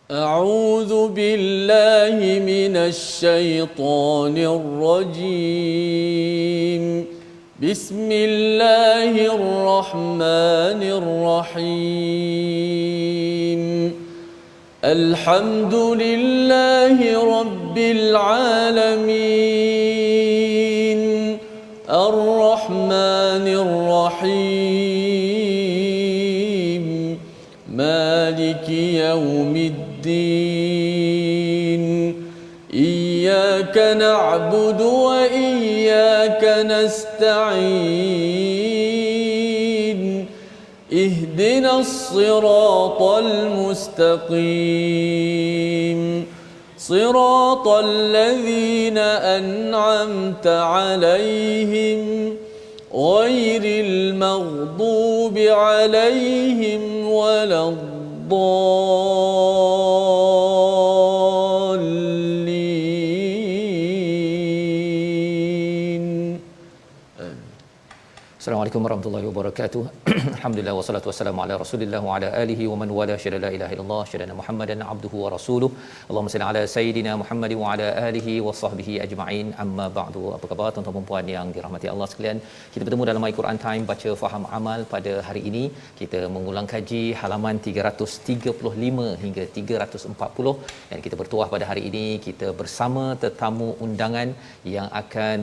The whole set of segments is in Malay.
أعوذ بالله من الشيطان الرجيم. بسم الله الرحمن الرحيم. الحمد لله رب العالمين الرحمن الرحيم مالك يوم الدين إياك نعبد وإياك نستعين اهدنا الصراط المستقيم صراط الذين أنعمت عليهم غير المغضوب عليهم ولا الضالين. Assalamualaikum warahmatullahi wabarakatuh. Alhamdulillah wassalatu wassalamu ala Rasulillah wa ala alihi wa man wala syada la ilaha illallah syada Muhammadan abduhu wa rasuluh. Allahumma salli ala sayidina Muhammad wa ala alihi wa sahbihi ajma'in. Amma ba'du. Apa khabar tuan-tuan dan puan yang dirahmati Allah sekalian? Kita bertemu dalam My Quran Time baca faham amal pada hari ini. Kita mengulang kaji halaman 335 hingga 340 dan kita bertuah pada hari ini kita bersama tetamu undangan yang akan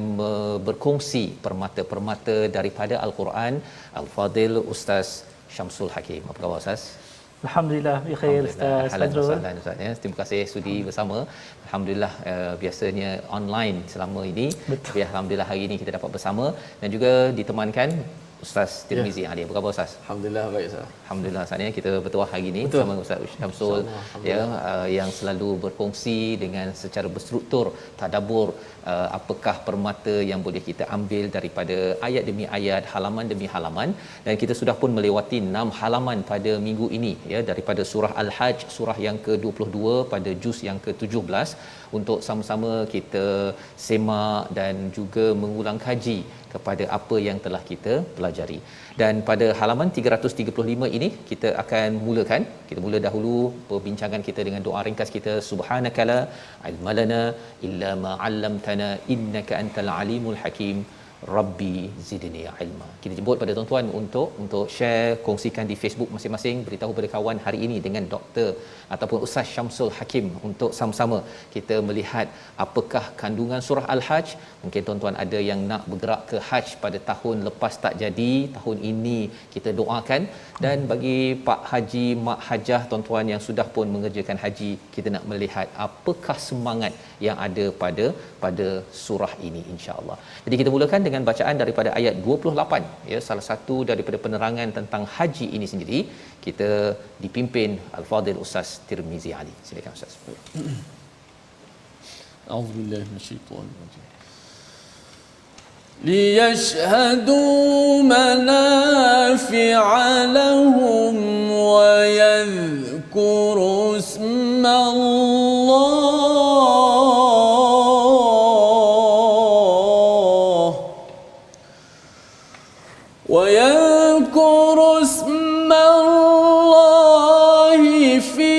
berkongsi permata-permata daripada Al-Quran, Al-Fadil Ustaz Syamsul Hakim. Apa khabar Ustaz? Alhamdulillah, bikhair Ustaz Fadrul. Alhamdulillah, terima kasih sudi bersama. Alhamdulillah, biasanya online selama ini. Betul. Tapi alhamdulillah hari ini kita dapat bersama dan juga ditemankan Ustaz Tirmizi Ali. Apa khabar Ustaz? Alhamdulillah baik Ustaz. Alhamdulillah saatnya kita bertuah hari ini Betul. bersama Ustaz Syamsul ya, yang selalu berkongsi dengan secara berstruktur tadabbur apakah permata yang boleh kita ambil daripada ayat demi ayat, halaman demi halaman, dan kita sudah pun melewati 6 halaman pada minggu ini ya, daripada surah Al-Hajj, surah yang ke-22 pada juz yang ke-17, untuk sama-sama kita semak dan juga mengulang kaji kepada apa yang telah kita pelajari. Dan pada halaman 335 ini kita akan mulakan, kita mula dahulu perbincangan kita dengan doa ringkas kita, subhanakala ilmalana illa ma 'allamtana innaka antal alimul hakim rabbi zidni ilma. Kita jemput pada tuan-tuan untuk share, kongsikan di Facebook masing-masing, beritahu pada kawan hari ini dengan Doktor ataupun Ustaz Syamsul Hakim untuk sama-sama kita melihat apakah kandungan surah Al-Hajj. Mungkin tuan-tuan ada yang nak bergerak ke Hajj pada tahun lepas tak jadi, tahun ini kita doakan. Dan bagi Pak Haji, Mak Hajah, tuan-tuan yang sudah pun mengerjakan haji, kita nak melihat apakah semangat yang ada pada surah ini insya-Allah. Jadi kita mulakan dengan bacaan daripada ayat 28 ya, salah satu daripada penerangan tentang haji ini sendiri. Kita dipimpin Al-Fadil Ustaz Tirmizi Ali. Silakan Ustaz. A'udzubillahi minasyaitonir rajim. ليشهدوا منافع لهم ويذكروا اسم الله في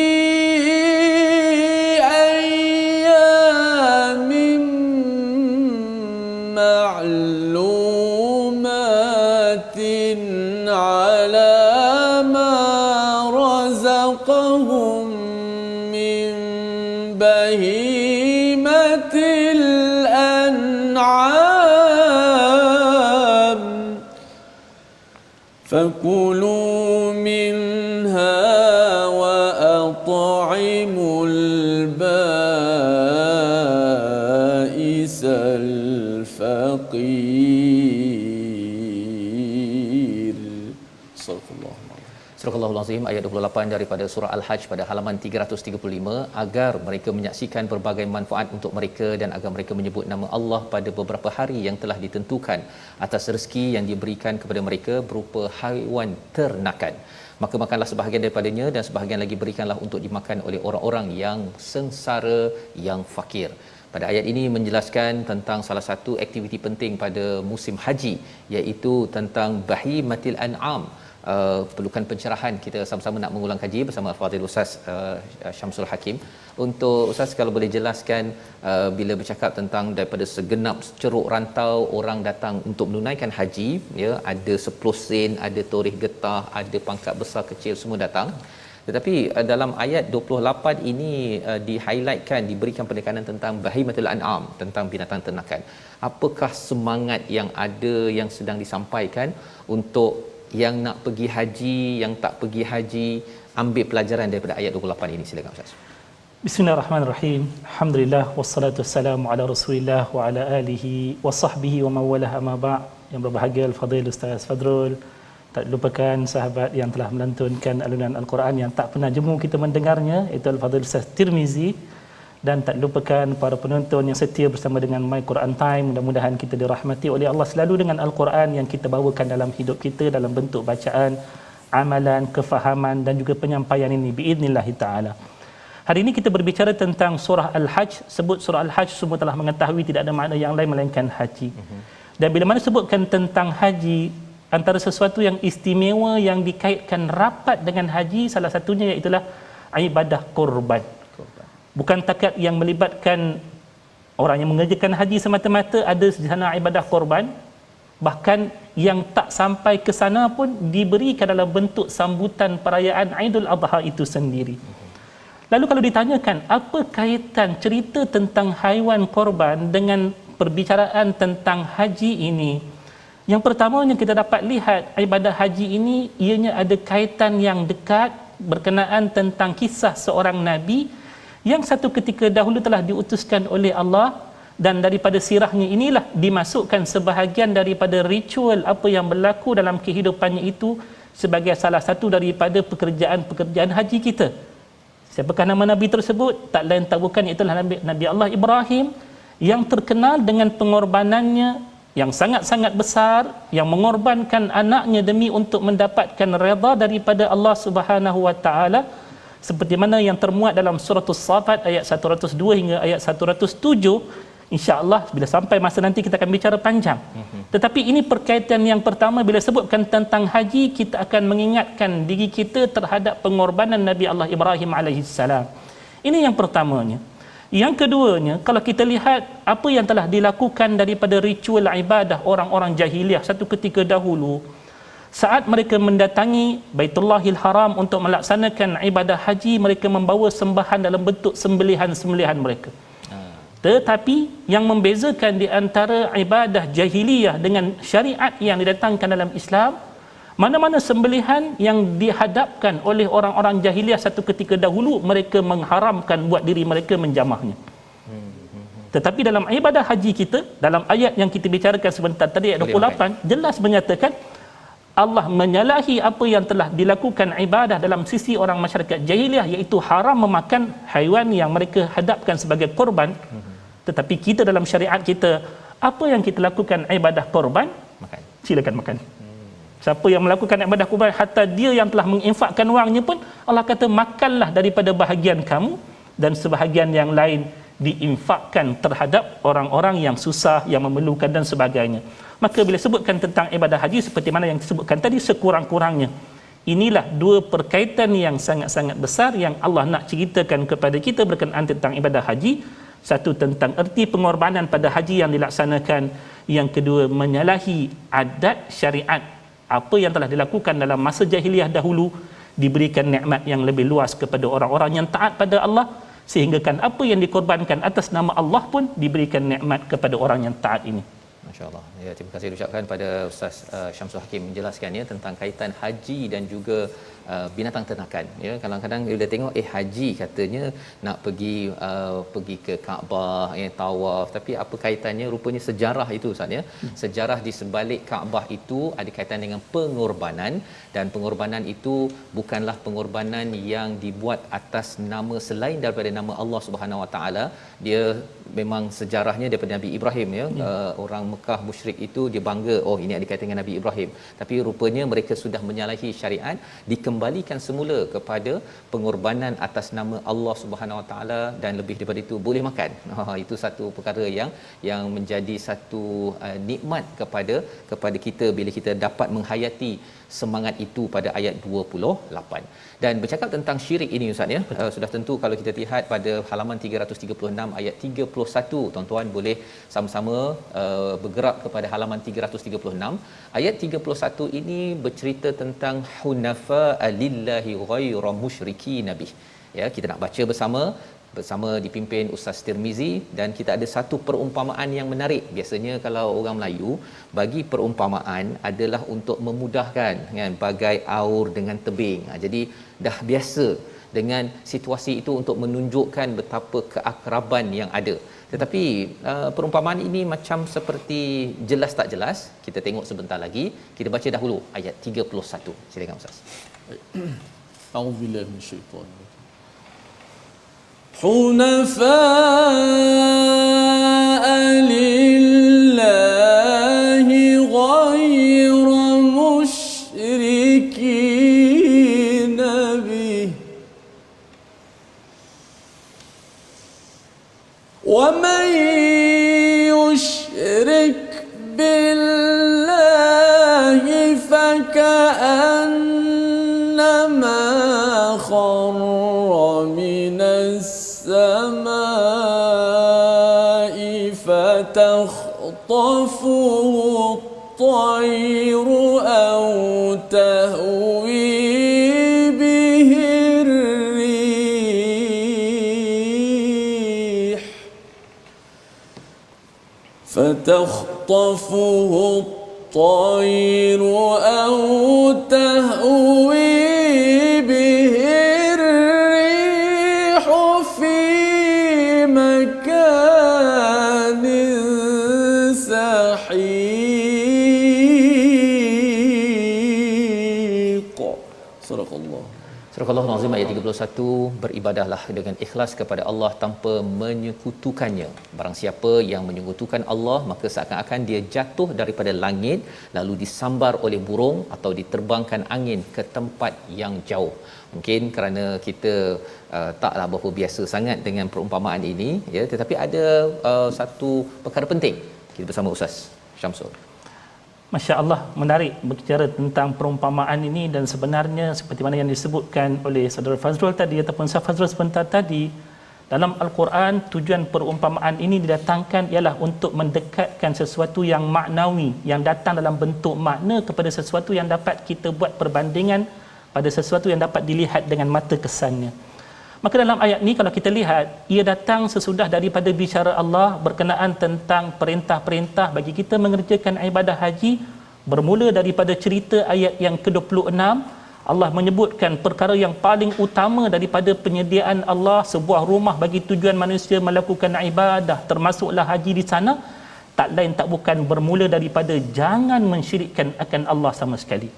أيام معلومات على ما رزقهم من بهيمة الأنعام فكلوا منها وأطعموا البائس الفقير. صدق الله. Surah Al-Azim ayat 28 daripada surah Al-Hajj pada halaman 335, agar mereka menyaksikan berbagai manfaat untuk mereka dan agar mereka menyebut nama Allah pada beberapa hari yang telah ditentukan atas rezeki yang diberikan kepada mereka berupa haiwan ternakan. Maka makanlah sebahagian daripadanya dan sebahagian lagi berikanlah untuk dimakan oleh orang-orang yang sengsara, yang fakir. Pada ayat ini menjelaskan tentang salah satu aktiviti penting pada musim haji, iaitu tentang bahimatil an'am, perlukan pencerahan. Kita sama-sama nak mengulang kaji bersama Al-Fadhil Ustaz Syamsul Hakim. Untuk Ustaz, kalau boleh jelaskan bila bercakap tentang daripada segenap ceruk rantau orang datang untuk menunaikan haji, ya, ada 10 sen, ada torih getah, ada pangkat besar kecil, semua datang. Tetapi dalam ayat 28 ini di-highlightkan, diberikan penekanan tentang bahimatul an'am, tentang binatang ternakan. Apakah semangat yang ada yang sedang disampaikan untuk yang nak pergi haji, yang tak pergi haji, ambil pelajaran daripada ayat 28 ini? Silakan Ustaz. Bismillahirrahmanirrahim. Alhamdulillah wassalatu wassalamu ala Rasulillah wa ala alihi wa sahbihi wa man walaha ma ba'. Yang berbahagia Al-Fadhil Ustaz Fadrul, tak lupakan sahabat yang telah melantunkan alunan Al-Quran yang tak pernah jemu kita mendengarnya, itu Al-Fadhil Ustaz Tirmizi, dan tak lupakan para penonton yang setia bersama dengan My Quran Time. Mudah-mudahan kita dirahmati oleh Allah selalu dengan Al-Quran yang kita bawakan dalam hidup kita dalam bentuk bacaan, amalan, kefahaman dan juga penyampaian ini biidznillah taala. Hari ini kita berbicara tentang surah Al-Hajj. Sebut surah Al-Hajj semua telah mengetahui tidak ada makna yang lain melainkan haji. Dan bila mana sebutkan tentang haji, antara sesuatu yang istimewa yang dikaitkan rapat dengan haji, salah satunya iaitulah ibadah korban. Bukan takat yang melibatkan orang yang mengerjakan haji semata-mata, ada di sana ibadah korban. Bahkan yang tak sampai ke sana pun diberikan dalam bentuk sambutan perayaan Aidul Adha itu sendiri. Lalu kalau ditanyakan apa kaitan cerita tentang haiwan korban dengan perbicaraan tentang haji ini, yang pertamanya kita dapat lihat ibadah haji ini ianya ada kaitan yang dekat berkenaan tentang kisah seorang Nabi yang satu ketika dahulu telah diutuskan oleh Allah, dan daripada sirahnya inilah dimasukkan sebahagian daripada ritual apa yang berlaku dalam kehidupannya itu sebagai salah satu daripada pekerjaan-pekerjaan haji kita. Siapakah nama Nabi tersebut? Tak lain tak bukan itulah Nabi Allah Ibrahim, yang terkenal dengan pengorbanannya yang sangat-sangat besar, yang mengorbankan anaknya demi untuk mendapatkan redha daripada Allah Subhanahu wa taala, seperti mana yang termuat dalam surah As-Saffat ayat 102 hingga ayat 107. InsyaAllah bila sampai masa nanti kita akan bicara panjang. Tetapi ini perkaitan yang pertama, bila sebutkan tentang haji, kita akan mengingatkan diri kita terhadap pengorbanan Nabi Allah Ibrahim alaihissalam. Ini yang pertamanya. Yang keduanya, kalau kita lihat apa yang telah dilakukan daripada ritual ibadah orang-orang jahiliah satu ketika dahulu, saat mereka mendatangi Baitullahil Haram untuk melaksanakan ibadah haji, mereka membawa sembahan dalam bentuk sembelihan-sembelihan mereka. Tetapi yang membezakan di antara ibadah jahiliyah dengan syariat yang didatangkan dalam Islam, mana-mana sembelihan yang dihadapkan oleh orang-orang jahiliyah satu ketika dahulu, mereka mengharamkan buat diri mereka menjamahnya. Tetapi dalam ibadah haji kita, dalam ayat yang kita bicarakan sebentar tadi, ayat 28, jelas menyatakan Allah menyalahi apa yang telah dilakukan ibadah dalam sisi orang masyarakat jahiliyah, iaitu haram memakan haiwan yang mereka hadapkan sebagai korban. Tetapi kita dalam syariat kita, apa yang kita lakukan ibadah korban, Makan. silakan makan. Siapa yang melakukan ibadah korban, hatta dia yang telah menginfakkan wangnya pun, Allah kata makanlah daripada bahagian kamu, dan sebahagian yang lain diinfakkan terhadap orang-orang yang susah, yang memerlukan dan sebagainya. Maka bila sebutkan tentang ibadah haji seperti mana yang disebutkan tadi, sekurang-kurangnya inilah dua perkaitan yang sangat-sangat besar yang Allah nak ceritakan kepada kita berkenaan tentang ibadah haji. Satu, tentang erti pengorbanan pada haji yang dilaksanakan. Yang kedua, menyalahi adat syariat apa yang telah dilakukan dalam masa jahiliah dahulu, diberikan nikmat yang lebih luas kepada orang-orang yang taat pada Allah, sehingga kan apa yang dikorbankan atas nama Allah pun diberikan nikmat kepada orang yang taat ini. Masya-Allah. Ya, terima kasih diucapkan pada Ustaz Syamsul Hakim menjelaskannya tentang kaitan haji dan juga binatang ternakan. Ya, kadang-kadang bila tengok haji katanya nak pergi ke Kaabah, tawaf, tapi apa kaitannya? Rupanya sejarah itu Ustaz, ya. Sejarah di sebalik Kaabah itu ada kaitan dengan pengorbanan, dan pengorbanan itu bukanlah pengorbanan yang dibuat atas nama selain daripada nama Allah Subhanahu Wa Taala. Dia memang sejarahnya daripada Nabi Ibrahim, ya. Orang Mekah musyrik itu dia bangga, oh ini ada kaitan dengan Nabi Ibrahim, tapi rupanya mereka sudah menyalahi syariat, dikembalikan semula kepada pengorbanan atas nama Allah Subhanahu Wa Taala, dan lebih daripada itu boleh makan. Itu satu perkara yang menjadi satu nikmat kepada kita bila kita dapat menghayati semangat itu pada ayat 28. Dan bercakap tentang syirik ini Ustaz ya, sudah tentu kalau kita lihat pada halaman 336 ayat 31, tuan-tuan boleh sama-sama bergerak kepada halaman 336. Ayat 31 ini bercerita tentang hunafa lillahi ghairu musyriki nabi. Ya, kita nak baca bersama dipimpin Ustaz Tirmizi, dan kita ada satu perumpamaan yang menarik. Biasanya kalau orang Melayu bagi perumpamaan adalah untuk memudahkan kan, bagai aur dengan tebing. Jadi dah biasa dengan situasi itu untuk menunjukkan betapa keakraban yang ada. Tetapi perumpamaan ini macam seperti jelas tak jelas. Kita tengok sebentar lagi. Kita baca dahulu ayat 31. Silakan Ustaz. A'udzubillahi minasyaitanir rajim. حنفاء لله غير مشركين به ومن يشرك بالله فكأنما خر من السماء فتخطفه الطير أو تهوي به الريح فتخطفه الطير أو تهوي به الريح في مكان سحيق. صدق الله. Surah Al-Azim ayat 31, beribadahlah dengan ikhlas kepada Allah tanpa menyekutukannya. Barang siapa yang menyekutukan Allah, maka seakan-akan dia jatuh daripada langit lalu disambar oleh burung atau diterbangkan angin ke tempat yang jauh. Mungkin kerana kita taklah berapa biasa sangat dengan perumpamaan ini ya, tetapi ada satu perkara penting. Kita bersama Ustaz Syamsul. Masya Allah, menarik berbicara tentang perumpamaan ini, dan sebenarnya seperti mana yang disebutkan oleh Saudara Fazrul tadi ataupun Ustaz Fazrul sebentar tadi, dalam Al-Quran tujuan perumpamaan ini didatangkan ialah untuk mendekatkan sesuatu yang maknawi, yang datang dalam bentuk makna kepada sesuatu yang dapat kita buat perbandingan pada sesuatu yang dapat dilihat dengan mata kesannya. Maka dalam ayat ni kalau kita lihat, ia datang sesudah daripada bicara Allah berkenaan tentang perintah-perintah bagi kita mengerjakan ibadah haji. Bermula daripada cerita ayat yang ke-26, Allah menyebutkan perkara yang paling utama daripada penyediaan Allah sebuah rumah bagi tujuan manusia melakukan ibadah, termasuklah haji di sana, tak lain tak bukan bermula daripada jangan mensyirikkan akan Allah sama sekali.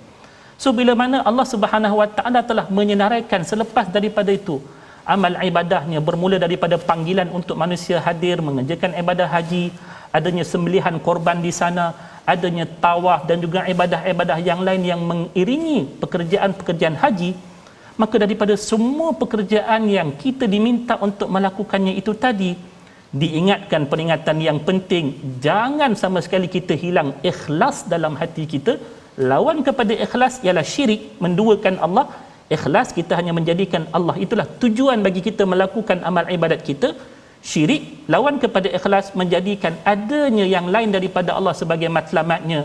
So bila mana Allah Subhanahu Wa Taala telah menyenaraikan selepas daripada itu amal ibadahnya, bermula daripada panggilan untuk manusia hadir mengerjakan ibadah haji, adanya sembelihan korban di sana, adanya tawaf dan juga ibadah-ibadah yang lain yang mengiringi pekerjaan-pekerjaan haji, maka daripada semua pekerjaan yang kita diminta untuk melakukannya itu tadi, diingatkan peringatan yang penting, jangan sama sekali kita hilang ikhlas dalam hati kita. Lawan kepada ikhlas ialah syirik, menduakan Allah. Ikhlas kita hanya menjadikan Allah itulah tujuan bagi kita melakukan amal ibadat kita. Syirik, lawan kepada ikhlas, menjadikan adanya yang lain daripada Allah sebagai matlamatnya,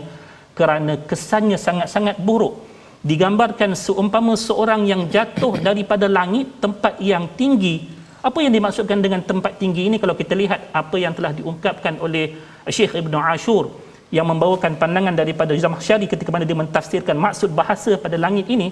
kerana kesannya sangat-sangat buruk. Digambarkan seumpama seorang yang jatuh daripada langit, tempat yang tinggi. Apa yang dimaksudkan dengan tempat tinggi ini? Kalau kita lihat apa yang telah diungkapkan oleh Syekh Ibn Ashur yang membawakan pandangan daripada Zamakhsyari ketika mana dia mentafsirkan maksud bahasa pada langit ini,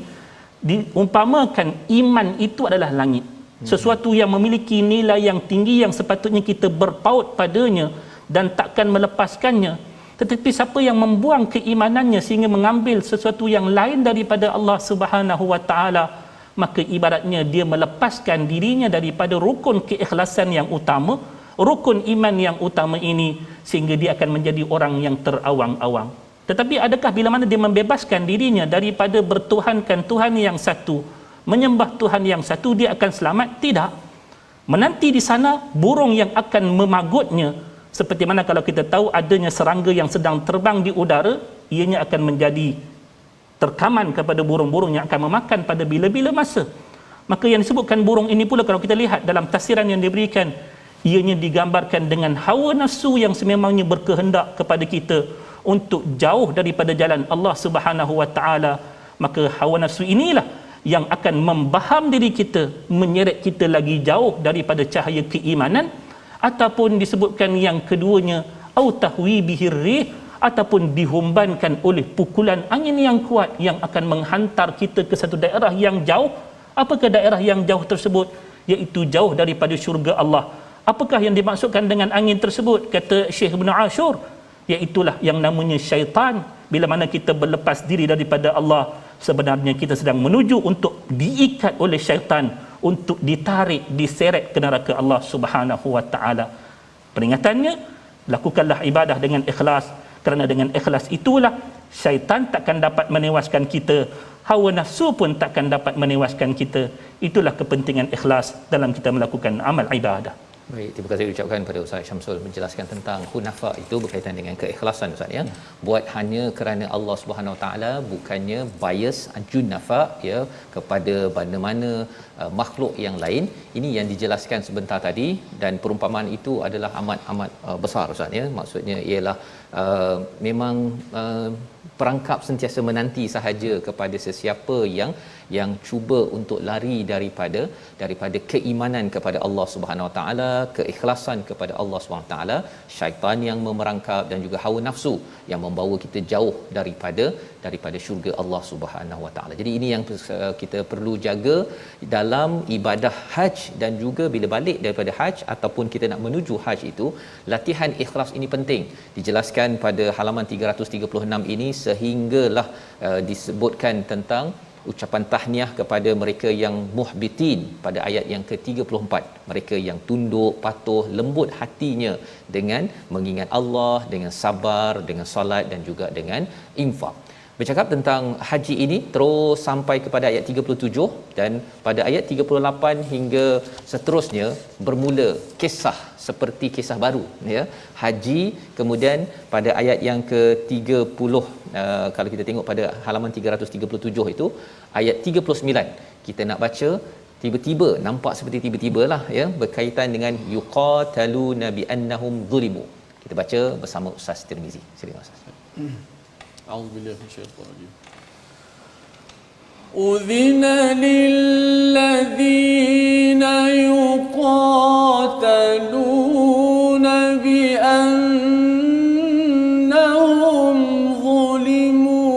diumpamakan iman itu adalah langit, sesuatu yang memiliki nilai yang tinggi yang sepatutnya kita berpaut padanya dan takkan melepaskannya. Tetapi siapa yang membuang keimanannya sehingga mengambil sesuatu yang lain daripada Allah Subhanahu Wa Taala, maka ibaratnya dia melepaskan dirinya daripada rukun keikhlasan yang utama, rukun iman yang utama ini, sehingga dia akan menjadi orang yang terawang-awang. Tetapi adakah bila mana dia membebaskan dirinya daripada bertuhankan Tuhan yang satu, menyembah Tuhan yang satu, dia akan selamat? Tidak. Menanti di sana burung yang akan memagutnya, seperti mana kalau kita tahu adanya serangga yang sedang terbang di udara, ianya akan menjadi terkaman kepada burung-burung yang akan memakan pada bila-bila masa. Maka yang disebutkan burung ini pula, kalau kita lihat dalam tafsiran yang diberikan, ianya digambarkan dengan hawa nafsu yang sememangnya berkehendak kepada kita untuk jauh daripada jalan Allah Subhanahu wa taala. Maka hawa nafsu inilah yang akan membaham diri kita, menyeret kita lagi jauh daripada cahaya keimanan. Ataupun disebutkan yang keduanya, au tahwi bihir rih, ataupun dihumbankan oleh pukulan angin yang kuat yang akan menghantar kita ke satu daerah yang jauh. Apakah daerah yang jauh tersebut? Iaitu jauh daripada syurga Allah. Apakah yang dimaksudkan dengan angin tersebut? Kata Syekh Ibn Ashur, iaitulah yang namanya syaitan. Bila mana kita berlepas diri daripada Allah, sebenarnya kita sedang menuju untuk diikat oleh syaitan, untuk ditarik, diseret ke neraka Allah Subhanahu wa taala. Peringatannya, lakukanlah ibadah dengan ikhlas, kerana dengan ikhlas itulah syaitan takkan dapat menewaskan kita, hawa nafsu pun takkan dapat menewaskan kita. Itulah kepentingan ikhlas dalam kita melakukan amal ibadah. Baik, terima kasih ucapkan pada Ustaz Syamsul menjelaskan tentang hunafa itu berkaitan dengan keikhlasan Ustaz ya. Buat hanya kerana Allah Subhanahu Wa Taala, bukannya bias junafa ya kepada mana-mana makhluk yang lain. Ini yang dijelaskan sebentar tadi, dan perumpamaan itu adalah amat besar Ustaz ya. Maksudnya ialah memang perangkap sentiasa menanti sahaja kepada sesiapa yang cuba untuk lari daripada keimanan kepada Allah Subhanahu Wa Taala, keikhlasan kepada Allah Subhanahu Wa Taala. Syaitan yang memerangkap dan juga hawa nafsu yang membawa kita jauh daripada syurga Allah Subhanahu Wa Taala. Jadi ini yang kita perlu jaga dalam ibadah haji, dan juga bila balik daripada haji ataupun kita nak menuju haji itu, latihan ikhlas ini penting. Dijelaskan pada halaman 336 ini, sehinggalah disebutkan tentang ucapan tahniah kepada mereka yang muhbitin pada ayat yang ke-34, mereka yang tunduk, patuh, lembut hatinya dengan mengingat Allah, dengan sabar, dengan solat dan juga dengan infak. Bercakap tentang haji ini terus sampai kepada ayat 37, dan pada ayat 38 hingga seterusnya bermula kisah seperti kisah baru ya, haji. Kemudian pada ayat yang ke-30, kalau kita tengok pada halaman 337 itu, ayat 39 kita nak baca, tiba-tiba nampak seperti tiba-tibalah ya, berkaitan dengan yuqataluna bi annahum zulimu. Kita baca bersama Ustaz Tirmizi. Silakan Ustaz. A'udzubillahi minasyaitonir rajim. Udzina lilladzina yuqataluna bi annahum zulimu.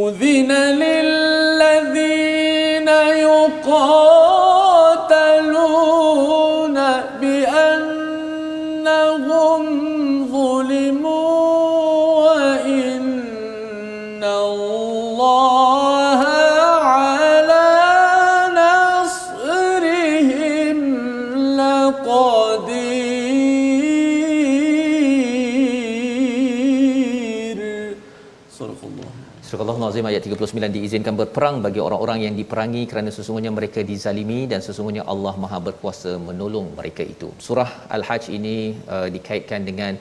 Udzina lilladzina yuqataluna bi annahum Surah Al-Azim ayat 39, diizinkan berperang bagi orang-orang yang diperangi kerana sesungguhnya mereka dizalimi dan sesungguhnya Allah Maha berkuasa menolong mereka itu. Surah Al-Hajj ini dikaitkan dengan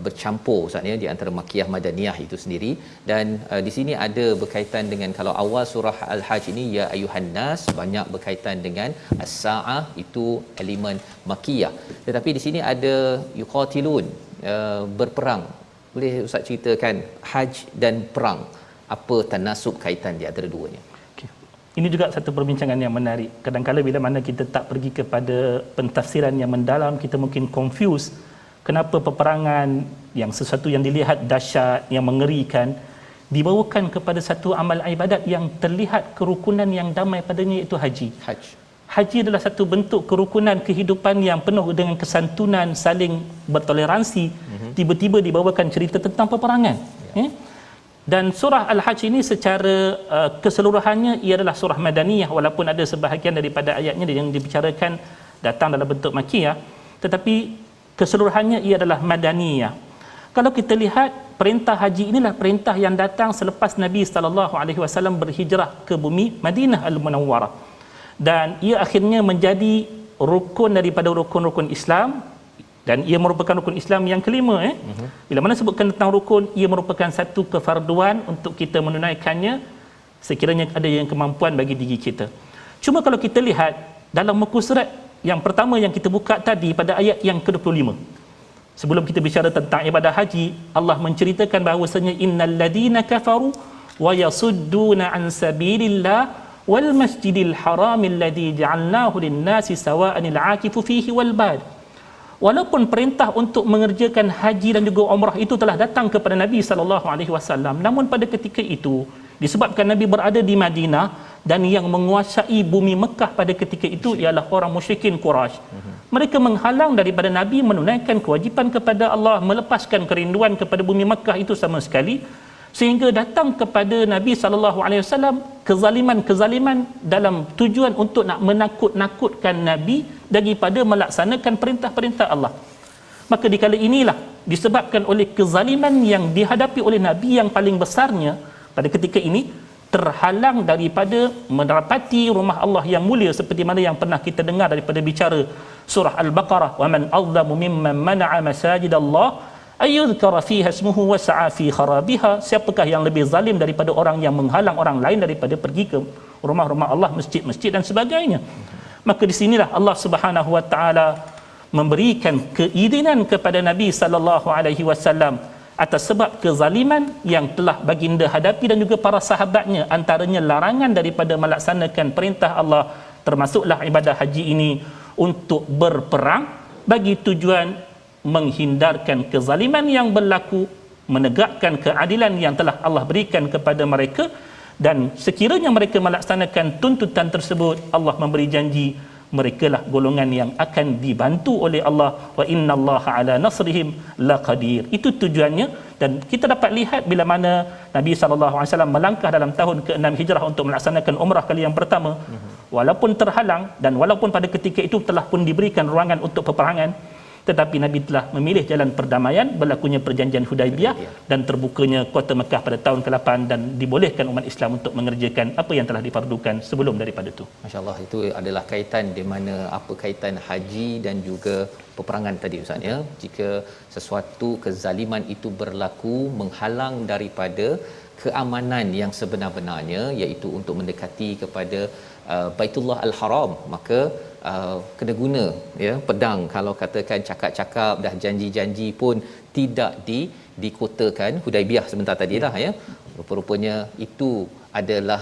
bercampur Ustaz ya, di antara Makkiyah Madaniyah itu sendiri, dan di sini ada berkaitan dengan, kalau awal surah Al-Hajj ini ya ayuhan nas, banyak berkaitan dengan as-saah, itu elemen Makkiyah. Tetapi di sini ada yuqatilun, berperang. Boleh Ustaz ceritakan haj dan perang, apa tanasub kaitan di antara duanya? Okay. Ini juga satu perbincangan yang menarik. Kadang-kadang bila mana kita tak pergi kepada pentafsiran yang mendalam, kita mungkin confuse kenapa peperangan yang sesuatu yang dilihat dahsyat, yang mengerikan, dibawakan kepada satu amal ibadat yang terlihat kerukunan yang damai padanya, iaitu haji. Haji adalah satu bentuk kerukunan kehidupan yang penuh dengan kesantunan, saling bertoleransi. Tiba-tiba dibawakan cerita tentang peperangan. Dan surah Al-Hajj ini secara keseluruhannya ia adalah surah Madaniyah, walaupun ada sebahagian daripada ayatnya yang dibicarakan datang dalam bentuk Makkiyah, tetapi keseluruhannya ia adalah Madaniyah. Kalau kita lihat, perintah haji inilah perintah yang datang selepas Nabi SAW berhijrah ke bumi Madinah Al-Munawwarah, dan ia akhirnya menjadi rukun daripada rukun-rukun Islam, Dan ia merupakan rukun Islam yang kelima. Bila mana sebutkan tentang rukun, ia merupakan satu kefarduan untuk kita menunaikannya sekiranya ada yang kemampuan bagi diri kita. Cuma kalau kita lihat dalam muka surat yang pertama yang kita buka tadi pada ayat yang ke-25, sebelum kita bicara tentang ibadah haji, Allah menceritakan bahawasanya innal ladina kafaru wa yasudduna an sabilillah wal masjidil haram alladhi ja'alnahu lin-nasi sawa'anil 'akifu fihi wal bad. Walaupun perintah untuk mengerjakan haji dan juga umrah itu telah datang kepada Nabi sallallahu alaihi wasallam, namun pada ketika itu disebabkan Nabi berada di Madinah dan yang menguasai bumi Mekah pada ketika itu ialah orang musyrikin Quraisy. Mereka menghalang daripada Nabi menunaikan kewajipan kepada Allah, melepaskan kerinduan kepada bumi Mekah itu sama sekali, sehingga datang kepada Nabi sallallahu alaihi wasallam kezaliman-kezaliman dalam tujuan untuk nak menakut-nakutkan Nabi daripada melaksanakan perintah-perintah Allah. Maka di kala inilah disebabkan oleh kezaliman yang dihadapi oleh Nabi yang paling besarnya pada ketika ini, terhalang daripada mendapati rumah Allah yang mulia seperti mana yang pernah kita dengar daripada bicara surah Al-Baqarah, wa man azlamu mimman mana'a masajidallah ayyudhkara fiha ismuhu wa sa'a fi kharabiha. Siapakah yang lebih zalim daripada orang yang menghalang orang lain daripada pergi ke rumah-rumah Allah, masjid-masjid dan sebagainya. Maka di sinilah Allah Subhanahu wa taala memberikan keizinan kepada Nabi sallallahu alaihi wasallam atas sebab kezaliman yang telah baginda hadapi dan juga para sahabatnya, antaranya larangan daripada melaksanakan perintah Allah, termasuklah ibadah haji ini untuk berperang bagi tujuan menghindarkan kezaliman yang berlaku, menegakkan keadilan yang telah Allah berikan kepada mereka, dan sekiranya mereka melaksanakan tuntutan tersebut, Allah memberi janji merekalah golongan yang akan dibantu oleh Allah, wa innallaha ala nasrihim laqadir. Itu tujuannya. Dan kita dapat lihat bila mana Nabi SAW melangkah dalam tahun ke-6 Hijrah untuk melaksanakan umrah kali yang pertama, walaupun terhalang dan walaupun pada ketika itu telah pun diberikan ruangan untuk peperangan, tetapi Nabi telah memilih jalan perdamaian, berlakunya perjanjian Hudaibiyah dan terbukanya kota Mekah pada tahun ke-8 dan dibolehkan umat Islam untuk mengerjakan apa yang telah difardukan sebelum daripada itu. Masya-Allah, itu adalah kaitan di mana apa kaitan haji dan juga peperangan tadi Ustaz ya. Jika sesuatu kezaliman itu berlaku menghalang daripada keamanan yang sebenar-benarnya, iaitu untuk mendekati kepada Baitullah Al-Haram, maka kena guna ya pedang. Kalau katakan cakap-cakap dah janji-janji pun tidak dikotakan Hudaibiyah sebentar tadilah ya, rupa-rupanya itu adalah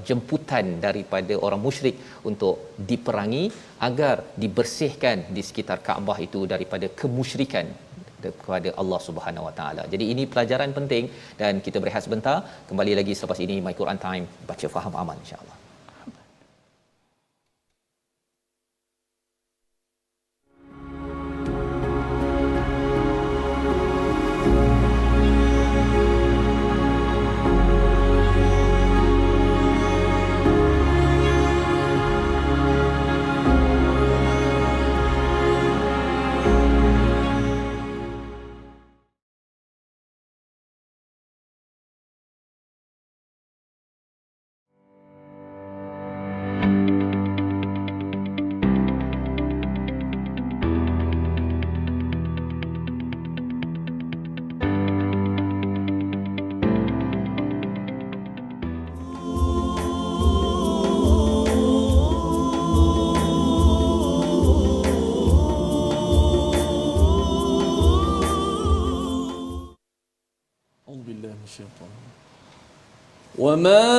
jemputan daripada orang musyrik untuk diperangi agar dibersihkan di sekitar Kaabah itu daripada kemusyrikan kepada Allah Subhanahu Wa Taala. Jadi ini pelajaran penting dan kita berehat sebentar, kembali lagi selepas ini My Quran Time, baca faham aman insya-Allah. وما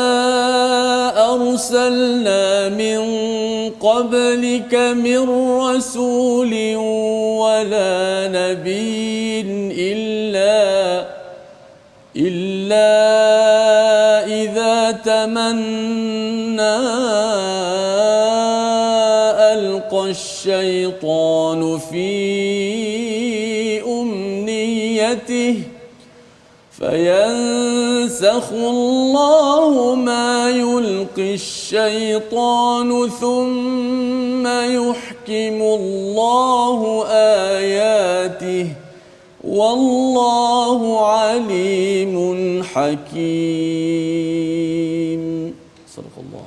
أرسلنا من قبلك من رسول ولا نبي إلا إذا تمنى ألقى الشيطان في أمنيته فينسخ الله ما يلقي الشيطان ثم يحكم الله آياته والله عليم حكيم. صدق الله.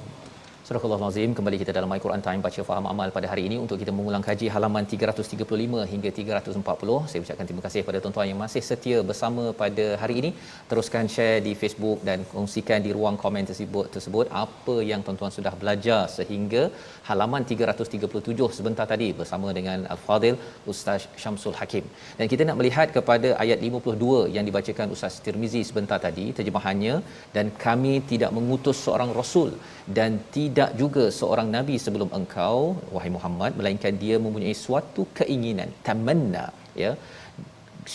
Surah Al-Azim, kembali kita dalam Al-Quran Time baca faham amal pada hari ini untuk kita mengulang kaji halaman 335 hingga 340. Saya ucapkan terima kasih kepada tuan-tuan yang masih setia bersama pada hari ini. Teruskan share di Facebook dan kongsikan di ruang komen tersebut apa yang tuan-tuan sudah belajar sehingga halaman 337 sebentar tadi bersama dengan Al-Fadil Ustaz Syamsul Hakim. Dan kita nak melihat kepada ayat 52 yang dibacakan Ustaz Tirmizi sebentar tadi, terjemahannya, dan kami tidak mengutus seorang rasul dan tidak juga seorang nabi sebelum engkau wahai Muhammad melainkan dia mempunyai suatu keinginan, tamanna, ya.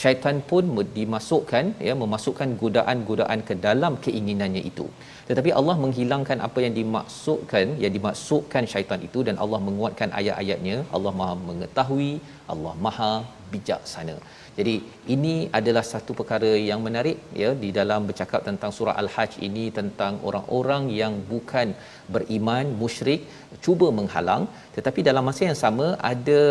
Syaitan pun dimasukkan, ya, memasukkan godaan-godaan ke dalam keinginannya itu, tetapi Allah menghilangkan apa yang dimaksudkan syaitan itu, dan Allah menguatkan ayat-ayatnya. Allah Maha mengetahui, Allah Maha bijaksana. Jadi ini adalah satu perkara yang menarik, ya, di dalam bercakap tentang surah Al-Hajj ini, tentang orang-orang yang bukan beriman, musyrik, cuba menghalang, tetapi dalam masa yang sama ada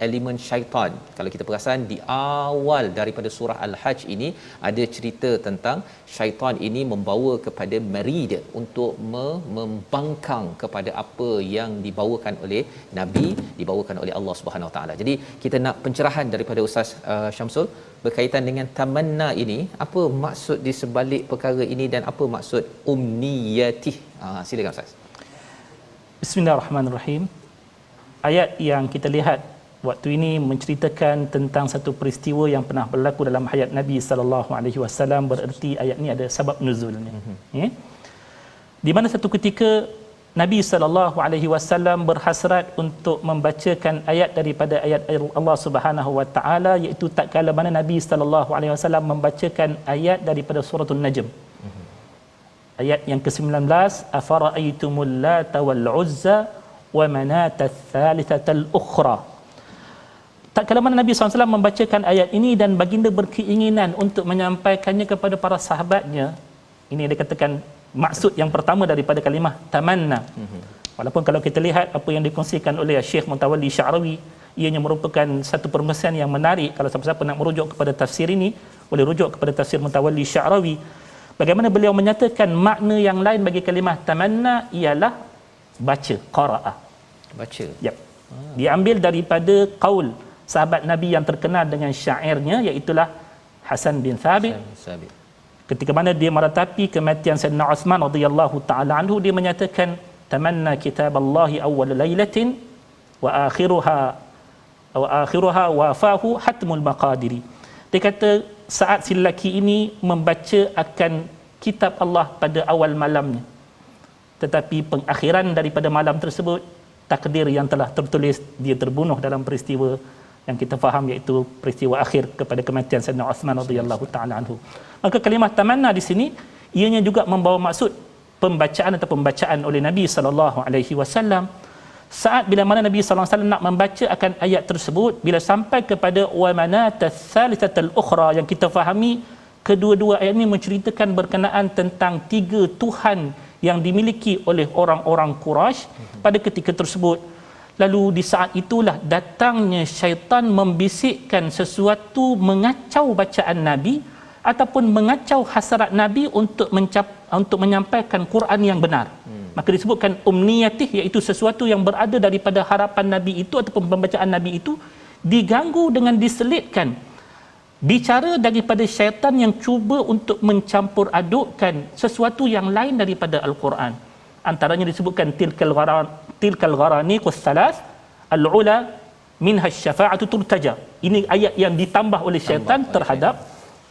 elemen syaitan. Kalau kita perasan di awal daripada surah Al-Hajj ini ada cerita tentang syaitan ini membawa kepada merid untuk membangkang kepada apa yang dibawakan oleh Nabi, dibawakan oleh Allah Subhanahu Wa Taala. Jadi kita nak pencerahan daripada Ustaz Syamsul berkaitan dengan tamanna ini. Apa maksud di sebalik perkara ini dan apa maksud umniyatih? Silakan Ustaz. Bismillahirrahmanirrahim. Ayat yang kita lihat waktu ini menceritakan tentang satu peristiwa yang pernah berlaku dalam hayat Nabi sallallahu alaihi wasallam, bererti ayat ini ada sebab nuzulnya. Ya. Di mana satu ketika Nabi sallallahu alaihi wasallam berhasrat untuk membacakan ayat daripada ayat Allah Subhanahu wa taala, iaitu tatkala mana Nabi sallallahu alaihi wasallam membacakan ayat daripada suratul Najm. Ayat yang ke-19, afara'aytumul lata wal uzza wa manata ats-tsalitsata ukhra. Tak kala mana Nabi SAW membacakan ayat ini dan baginda berkeinginan untuk menyampaikannya kepada para sahabatnya. Ini dia katakan maksud yang pertama daripada kalimah tamanna. Walaupun kalau kita lihat apa yang dikongsikan oleh Syekh Mutawalli Sya'rawi, ianya merupakan satu permesan yang menarik. Kalau siapa-siapa nak merujuk kepada tafsir ini, boleh rujuk kepada tafsir Mutawalli Sya'rawi. Bagaimana beliau menyatakan makna yang lain bagi kalimah tamanna ialah baca, qara'ah. Baca. Yap. Diambil daripada qaul sahabat Nabi yang terkenal dengan syairnya, iaitulah Hasan bin Thabit. Ketika mana dia meratapi kematian Sayyidina Uthman radhiyallahu taala anhu, dia menyatakan tamanna kitaballahi awwal lailatin wa akhiruha wafahu hatmul maqadiri. Dia kata saat si lelaki ini membaca akan kitab Allah pada awal malamnya, tetapi pengakhiran daripada malam tersebut takdir yang telah tertulis, dia terbunuh dalam peristiwa yang kita faham, iaitu peristiwa akhir kepada kematian Sayyidina Uthman radhiyallahu taala anhu. Maka kalimah tamanna di sini ianya juga membawa maksud pembacaan atau pembacaan oleh Nabi sallallahu alaihi wasallam. Saat bila mana Nabi sallallahu alaihi wasallam nak membaca akan ayat tersebut, bila sampai kepada wa manata ats-tsalitsata ukhra, yang kita fahami kedua-dua ayat ini menceritakan berkenaan tentang tiga tuhan yang dimiliki oleh orang-orang Quraisy pada ketika tersebut. Lalu di saat itulah datangnya syaitan membisikkan sesuatu mengacau bacaan Nabi ataupun mengacau hasrat Nabi untuk menyampaikan Quran yang benar. Maka disebutkan umniyatih, iaitu sesuatu yang berada daripada harapan Nabi itu ataupun pembacaan Nabi itu diganggu dengan diselitkan bicara daripada syaitan yang cuba untuk mencampur adukkan sesuatu yang lain daripada Al-Quran. Antaranya disebutkan tilkal gharaniqus salas al-ula minha syafa'atu turtaja. Ini ayat yang ditambah oleh syaitan terhadap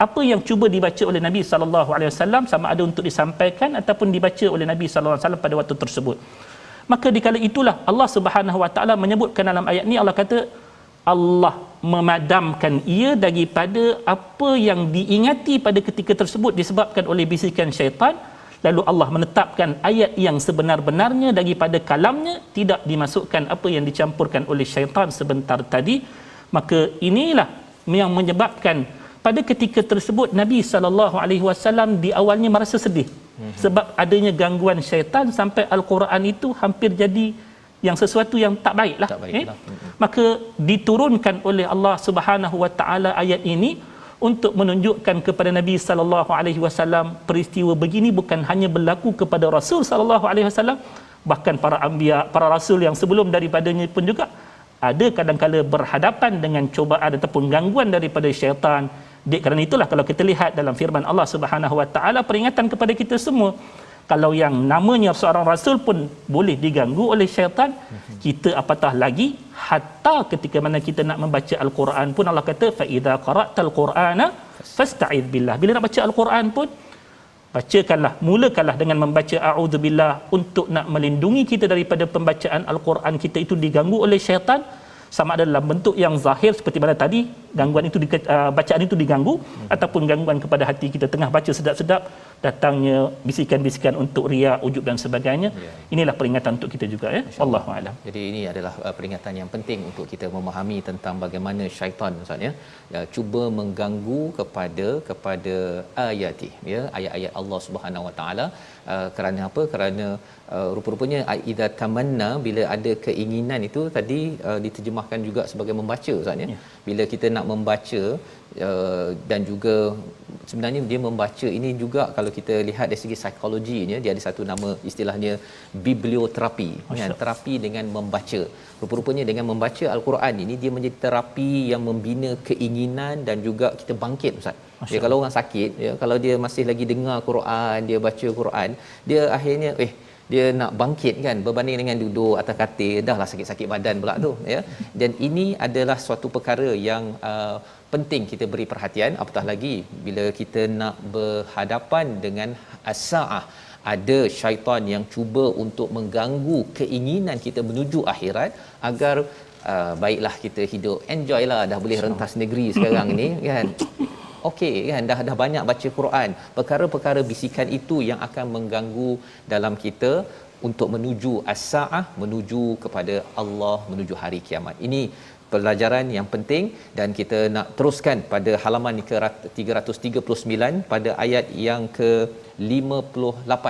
apa yang cuba dibaca oleh Nabi sallallahu alaihi wasallam, sama ada untuk disampaikan ataupun dibaca oleh Nabi sallallahu alaihi wasallam pada waktu tersebut. Maka dikala itulah Allah Subhanahu wa taala menyebutkan dalam ayat ni, Allah kata Allah memadamkan ia daripada apa yang diingati pada ketika tersebut disebabkan oleh bisikan syaitan. Lalu Allah menetapkan ayat yang sebenar-benarnya daripada kalamnya, tidak dimasukkan apa yang dicampurkan oleh syaitan sebentar tadi. Maka inilah yang menyebabkan pada ketika tersebut Nabi SAW di awalnya merasa sedih sebab adanya gangguan syaitan sampai Al-Quran itu hampir jadi yang sesuatu yang tak baiklah. Maka diturunkan oleh Allah Subhanahu Wa Taala ayat ini untuk menunjukkan kepada Nabi sallallahu alaihi wasallam peristiwa begini bukan hanya berlaku kepada Rasul sallallahu alaihi wasallam, Bahkan para anbiya, para rasul yang sebelum daripadanya pun juga ada kadang-kala berhadapan dengan cubaan ataupun gangguan daripada syaitan. Kerana itulah kalau kita lihat dalam firman Allah Subhanahu Wa Taala, peringatan kepada kita semua, kalau yang namanya seorang rasul pun boleh diganggu oleh syaitan, kita apatah lagi hatta ketika mana kita nak membaca al-Quran pun Allah kata fa idza qara'tal qur'ana fasta'iz billah. Bila nak baca al-Quran pun bacakanlah, mulakanlah dengan membaca a'udzubillah untuk nak melindungi kita daripada pembacaan al-Quran kita itu diganggu oleh syaitan, sama ada dalam bentuk yang zahir seperti mana tadi gangguan itu bacaan itu diganggu, ataupun gangguan kepada hati kita tengah baca sedap-sedap datangnya bisikan-bisikan untuk riya, ujub dan sebagainya. Inilah peringatan untuk kita juga, ya. Wallahu a'lam. Jadi ini adalah peringatan yang penting untuk kita memahami tentang bagaimana syaitan maksudnya cuba mengganggu kepada ayati, ya, ayat-ayat Allah Subhanahu Wa Taala. Kerana apa? Kerana rupa-rupanya idza tamanna, bila ada keinginan itu tadi diterjemahkan juga sebagai membaca maksudnya. Bila kita nak membaca dan juga sebenarnya dia membaca ini juga kalau kita lihat dari segi psikologinya, dia ada satu nama istilahnya biblioterapi, kan, terapi dengan membaca. Rupa-rupanya dengan membaca al-Quran ini dia menjadi terapi yang membina keinginan dan juga kita bangkit, ustaz. Ya, kalau orang sakit, ya, kalau dia masih lagi dengar Quran, dia baca Quran, dia akhirnya dia nak bangkit, kan, berbanding dengan duduk atas katil dahlah sakit-sakit badan pula tu, ya. Dan ini adalah suatu perkara yang penting kita beri perhatian, apatah lagi bila kita nak berhadapan dengan as-saah, ada syaitan yang cuba untuk mengganggu keinginan kita menuju akhirat agar baiklah kita hidup enjoy lah, dah boleh rentas negeri sekarang ni, kan. Okey, kan, dah banyak baca Quran. Perkara-perkara bisikan itu yang akan mengganggu dalam kita untuk menuju as-saah, menuju kepada Allah, menuju hari kiamat. Ini pelajaran yang penting dan kita nak teruskan pada halaman 339 pada ayat yang ke-58.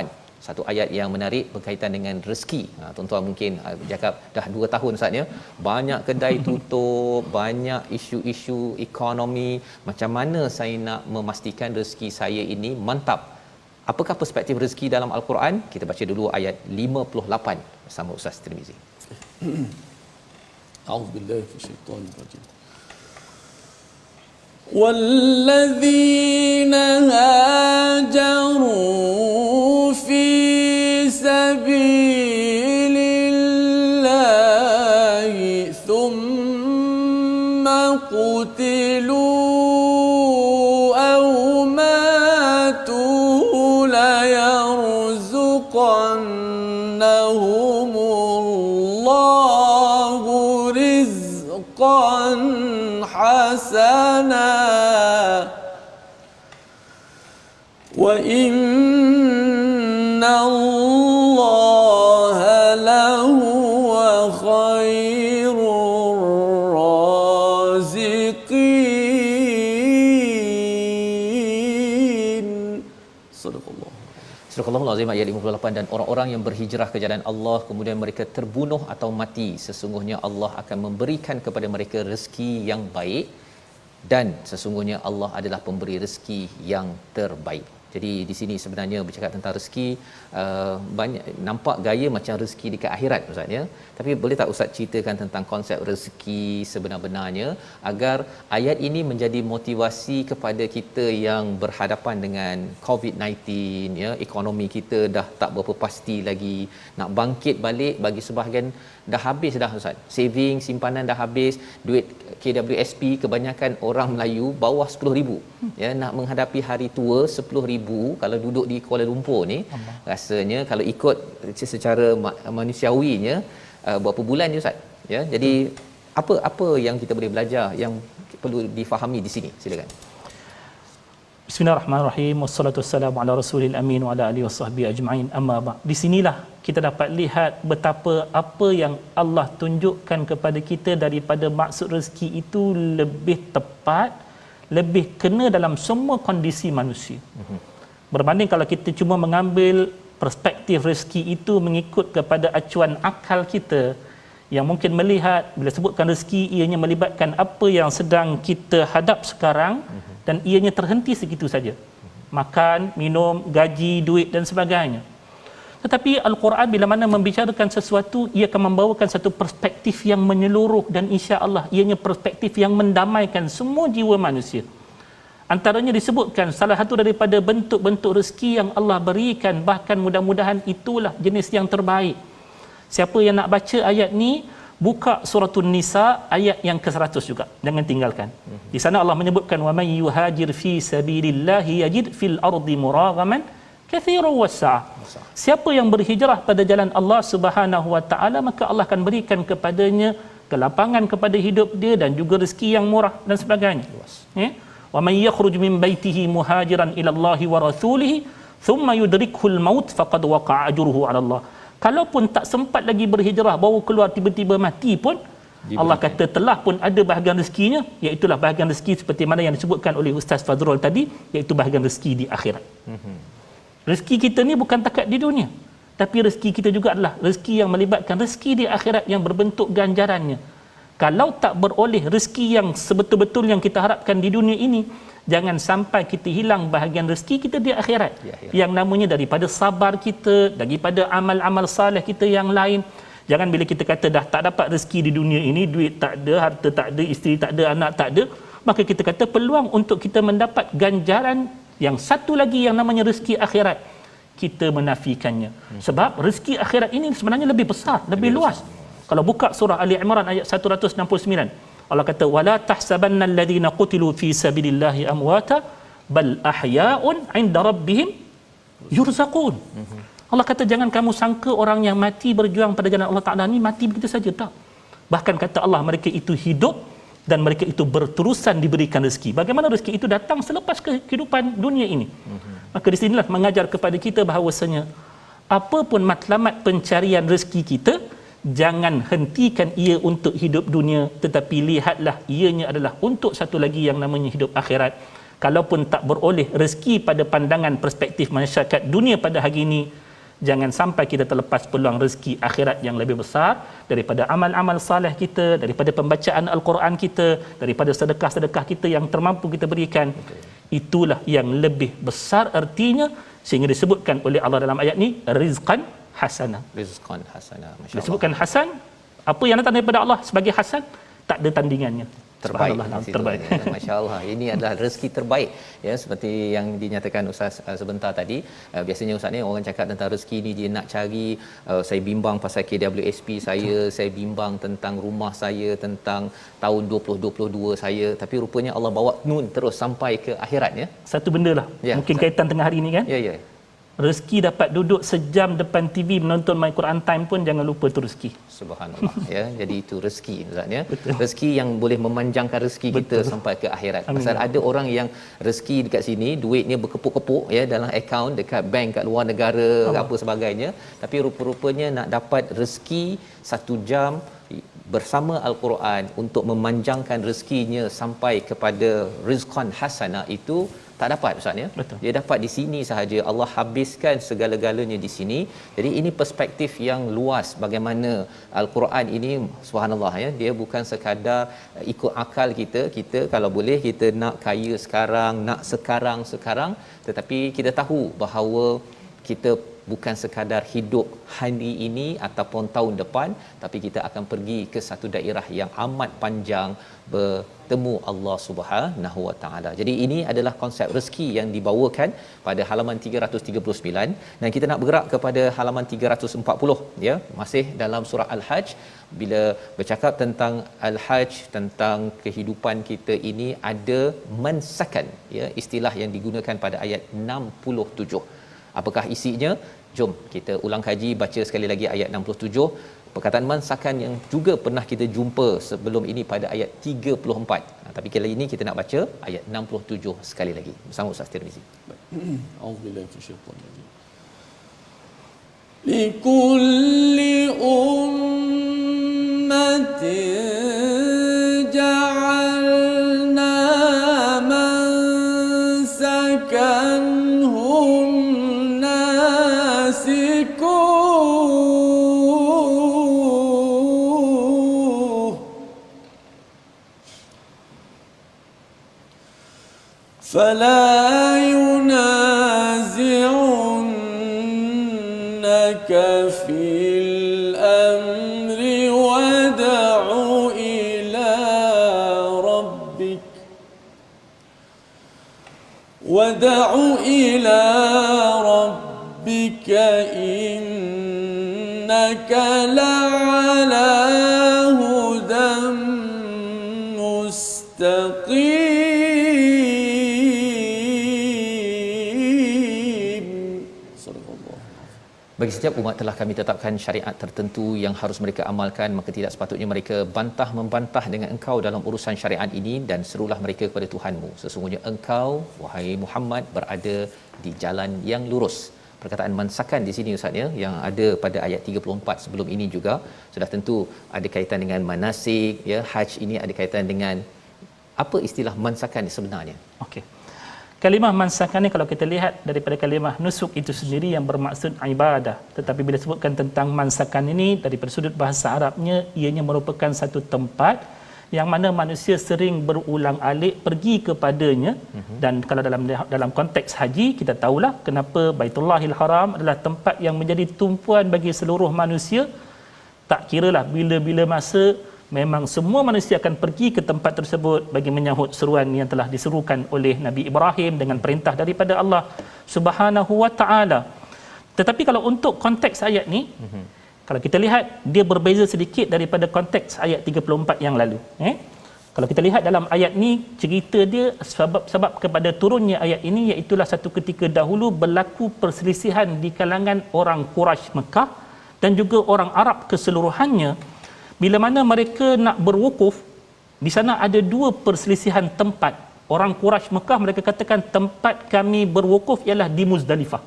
Satu ayat yang menarik berkaitan dengan rezeki. Tuan-tuan mungkin cakap dah 2 tahun saatnya, banyak kedai tutup, banyak isu-isu ekonomi, macam mana saya nak memastikan rezeki saya ini mantap? Apakah perspektif rezeki dalam Al-Quran? Kita baca dulu ayat 58 bersama Ustaz Tirmizi. A'udzubillahi minasyaitonirrajim. Walladzina hajaru fi sabilillahi thumma qutilu aw matu la yarzuqannahumullahu rizqan hasana wa inna Allaha lahuwa khairur raziqin. Sadaqallah. Surah Al-Azim ayat 58, dan orang-orang yang berhijrah ke jalan Allah kemudian mereka terbunuh atau mati, sesungguhnya Allah akan memberikan kepada mereka rezeki yang baik, dan sesungguhnya Allah adalah pemberi rezeki yang terbaik. Jadi di sini sebenarnya bercakap tentang rezeki, banyak nampak gaya macam rezeki dekat akhirat, ustaz, ya. Tapi boleh tak ustaz ceritakan tentang konsep rezeki sebenar-benarnya agar ayat ini menjadi motivasi kepada kita yang berhadapan dengan COVID-19, ya, ekonomi kita dah tak berapa pasti lagi, nak bangkit balik bagi sebahagian dah habis dah, ustaz. Saving, simpanan dah habis, duit KWSP kebanyakan orang Melayu bawah 10,000, ya, nak menghadapi hari tua 10,000 kalau duduk di Kuala Lumpur ni, rasanya kalau ikut secara manusiawinya berapa bulan je, ustaz, ya. Jadi apa yang kita boleh belajar yang perlu difahami di sini? Silakan. Bismillahirrahmanirrahim. Wassalatu wassalamu ala rasulil amin wa ala alihi wasahbihi ajma'in. Amma ba'd. Di sinilah kita dapat lihat betapa apa yang Allah tunjukkan kepada kita daripada maksud rezeki itu lebih tepat, lebih kena dalam semua kondisi manusia. Berbanding kalau kita cuma mengambil perspektif rezeki itu mengikut kepada acuan akal kita, yang mungkin melihat bila sebutkan rezeki ianya melibatkan apa yang sedang kita hadap sekarang dan ianya terhenti segitu saja. Makan, minum, gaji, duit dan sebagainya. Tetapi Al-Quran bila mana membicarakan sesuatu, ia akan membawakan satu perspektif yang menyeluruh dan insya-Allah ianya perspektif yang mendamaikan semua jiwa manusia. Antaranya disebutkan salah satu daripada bentuk-bentuk rezeki yang Allah berikan, bahkan mudah-mudahan itulah jenis yang terbaik. Siapa yang nak baca ayat ni, buka suratul Nisa ayat yang ke-100 juga. Jangan tinggalkan. Di sana Allah menyebutkan wa may yuhajir fi sabilillahi yajid fil ardi muragaman katsiran was'a. Siapa yang berhijrah pada jalan Allah Subhanahu wa taala, maka Allah akan berikan kepadanya kelapangan kepada hidup dia dan juga rezeki yang murah dan sebagainya. Ya. Wa may yakhruj min baitihi muhajiran ila Allah wa rasulihi thumma yudrikuhul maut faqad waqa'a ajruhu 'ala Allah. Kalaupun tak sempat lagi berhijrah, baru keluar tiba-tiba mati pun, Allah kata telah pun ada bahagian rezekinya, iaitu bahagian rezeki seperti mana yang disebutkan oleh Ustaz Fazrul tadi, iaitu bahagian rezeki di akhirat. Rezeki kita ni bukan takat di dunia, tapi rezeki kita juga adalah rezeki yang melibatkan rezeki di akhirat yang berbentuk ganjarannya. Kalau tak beroleh rezeki yang sebetul-betul yang kita harapkan di dunia ini, jangan sampai kita hilang bahagian rezeki kita di akhirat. Yang namanya daripada sabar kita, daripada amal-amal saleh kita yang lain. Jangan bila kita kata dah tak dapat rezeki di dunia ini, duit tak ada, harta tak ada, isteri tak ada, anak tak ada, maka kita kata peluang untuk kita mendapat ganjaran yang satu lagi yang namanya rezeki akhirat, kita menafikannya. Sebab rezeki akhirat ini sebenarnya lebih besar, lebih luas. Kalau buka surah Ali Imran ayat 169, Allah kata wala tahsabanna alladhina qutilu fi sabilillahi amwata bal ahya'un 'inda rabbihim yurzaqun. Allah kata jangan kamu sangka orang yang mati berjuang pada jalan Allah Taala ni mati begitu saja, tak. Bahkan kata Allah mereka itu hidup dan mereka itu berterusan diberikan rezeki. Bagaimana rezeki itu datang selepas kehidupan dunia ini. Maka di sinilah mengajar kepada kita bahawasanya apapun matlamat pencarian rezeki kita, jangan hentikan ia untuk hidup dunia, tetapi lihatlah ianya adalah untuk satu lagi yang namanya hidup akhirat. Kalaupun tak beroleh rezeki pada pandangan perspektif masyarakat dunia pada hari ini, jangan sampai kita terlepas peluang rezeki akhirat yang lebih besar daripada amal-amal saleh kita, daripada pembacaan Al-Quran kita, daripada sedekah-sedekah kita yang termampu kita berikan. Itulah yang lebih besar artinya, sehingga disebutkan oleh Allah dalam ayat ni rizqan hasanah. Rizqan hasanah. Masya-Allah. Disebutkan hasan, apa yang datang daripada Allah sebagai hasan tak ada tandingannya. Terbaik. Terbaik. Masya-Allah. Ini adalah rezeki terbaik, ya, seperti yang dinyatakan Ustaz sebentar tadi. Biasanya Ustaz ni orang cakap tentang rezeki ni dia nak cari, saya bimbang pasal KWSP saya bimbang tentang rumah saya, tentang tahun 2022 saya, tapi rupanya Allah bawa nun terus sampai ke akhirat, ya. Satu benda lah, ya, mungkin kaitan tengah hari ni kan. Ya. Rezeki dapat duduk sejam depan TV menonton My Quran Time pun jangan lupa tu rezeki. Subhanallah. Ya, jadi itu rezeki Ustaz, ya. Rezeki yang boleh memanjangkan rezeki kita sampai ke akhirat. Pasal ada orang yang rezeki dekat sini duitnya berkepuk-kepuk, ya, dalam akaun dekat bank kat luar negara apa sebagainya, tapi rupa-rupanya nak dapat rezeki 1 jam bersama Al-Quran untuk memanjangkan rezekinya sampai kepada rizqan hasanah itu tak dapat, Ustaz, ya. Dia dapat di sini sahaja. Allah habiskan segala-galanya di sini. Jadi ini perspektif yang luas bagaimana Al-Quran ini, subhanallah, ya, dia bukan sekadar ikut akal kita kalau boleh kita nak kaya sekarang, nak sekarang, tetapi kita tahu bahawa kita bukan sekadar hidup hari ini ataupun tahun depan, tapi kita akan pergi ke satu daerah yang amat panjang bertemu Allah Subhanahu Wa Taala. Jadi ini adalah konsep rezeki yang dibawakan pada halaman 339 dan kita nak bergerak kepada halaman 340, ya, masih dalam surah Al-Hajj. Bila bercakap tentang Al-Hajj, tentang kehidupan kita ini ada mansakan, ya, istilah yang digunakan pada ayat 67. Apakah isinya? Jom kita ulang kaji, baca sekali lagi ayat 67. Perkataan mansakan yang juga pernah kita jumpa sebelum ini pada ayat 34. Tapi kali ini kita nak baca ayat 67 sekali lagi bersama Ustaz Tirmizi. Auzubillahi minasyaitanir rajim. Likulli ummatin ja'alna mansakan فلا ينازعنك وادع إلى ربك إنك لعلى هدى مستقيم. صدق الله. Bagi setiap umat telah kami tetapkan syariat tertentu yang harus mereka amalkan, maka tidak sepatutnya mereka membantah dengan engkau dalam urusan syariat ini, dan serulah mereka kepada Tuhanmu. Sesungguhnya engkau, wahai Muhammad, berada di jalan yang lurus. Perkataan mansakan di sini Ustaz ya, yang ada pada ayat 34 sebelum ini juga sudah tentu ada kaitan dengan manasik ya. Haji ini ada kaitan dengan apa istilah mansakan sebenarnya? Okey. Kalimah mansakan ni kalau kita lihat daripada kalimah nusuk itu sendiri yang bermaksud ibadah. Tetapi bila sebutkan tentang mansakan ini daripada sudut bahasa Arabnya, ianya merupakan satu tempat yang mana manusia sering berulang-alik pergi kepadanya. Dan kalau dalam konteks haji, kita tahulah kenapa Baitullahil Haram adalah tempat yang menjadi tumpuan bagi seluruh manusia. Tak kiralah bila-bila masa, memang semua manusia akan pergi ke tempat tersebut bagi menyahut seruan yang telah diserukan oleh Nabi Ibrahim dengan perintah daripada Allah Subhanahu wa taala. Tetapi kalau untuk konteks ayat ni, kalau kita lihat dia berbeza sedikit daripada konteks ayat 34 yang lalu. Kalau kita lihat dalam ayat ni, cerita dia sebab kepada turunnya ayat ini iaitulah satu ketika dahulu berlaku perselisihan di kalangan orang Quraisy Mekah dan juga orang Arab keseluruhannya. Bila mana mereka nak berwukuf, di sana ada dua perselisihan tempat. Orang Quraisy Mekah mereka katakan tempat kami berwukuf ialah di Muzdalifah.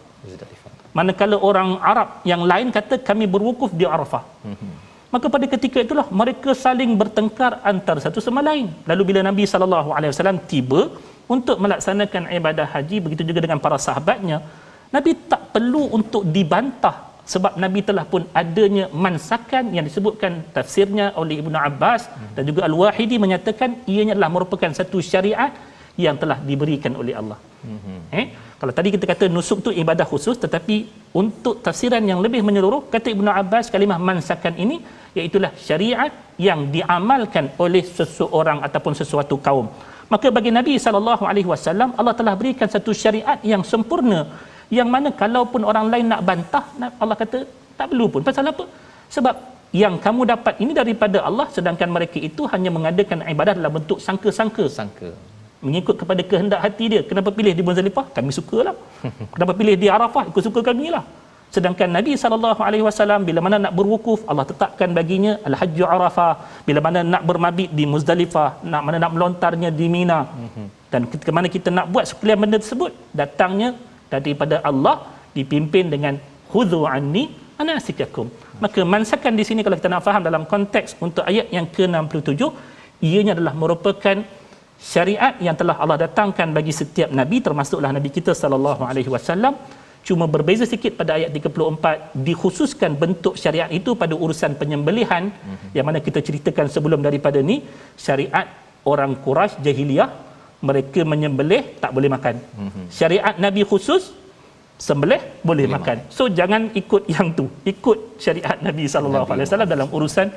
Manakala orang Arab yang lain kata kami berwukuf di Arafah. Maka pada ketika itulah mereka saling bertengkar antara satu sama lain. Lalu bila Nabi SAW tiba untuk melaksanakan ibadah haji, begitu juga dengan para sahabatnya, Nabi tak perlu untuk dibantah, sebab Nabi telah pun adanya mansakan yang disebutkan tafsirnya oleh Ibnu Abbas dan juga Al-Wahidi menyatakan ianya adalah merupakan satu syariat yang telah diberikan oleh Allah. Kalau tadi kita kata nusuk tu ibadah khusus, tetapi untuk tafsiran yang lebih menyeluruh, kata Ibnu Abbas, kalimah mansakan ini iaitulah syariat yang diamalkan oleh seseorang ataupun sesuatu kaum. Maka bagi Nabi SAW, Allah telah berikan satu syariat yang sempurna, yang mana kalaupun orang lain nak bantah, Allah kata tak perlu pun. Pasal apa? Sebab yang kamu dapat ini daripada Allah, sedangkan mereka itu hanya mengadakan ibadah dalam bentuk sangka-sangka. Mengikut kepada kehendak hati dia. Kenapa pilih di Muzdalifah? Kami sukalah. Kenapa pilih di Arafah? Ikut suka kami lah. Sedangkan Nabi SAW bila mana nak berwukuf, Allah tetapkan baginya Al-Hajju Arafah. Bila mana nak bermabit di Muzdalifah, mana nak melontarnya di Mina. Dan ketika mana kita nak buat sekalian benda tersebut, datangnya daripada Allah, dipimpin dengan khudhu anni manasikakum. Maka mansakan di sini kalau kita nak faham dalam konteks untuk ayat yang ke-67, ianya adalah merupakan syariat yang telah Allah datangkan bagi setiap nabi, termasuklah nabi kita sallallahu alaihi wasallam. Cuma berbeza sikit pada ayat 34, dikhususkan bentuk syariat itu pada urusan penyembelihan, yang mana kita ceritakan sebelum daripada ni, syariat orang Quraisy jahiliyah, mereka menyembelih tak boleh makan. Syariat nabi khusus, sembelih boleh makan. So jangan ikut yang tu, ikut syariat Nabi sallallahu alaihi wasallam dalam urusan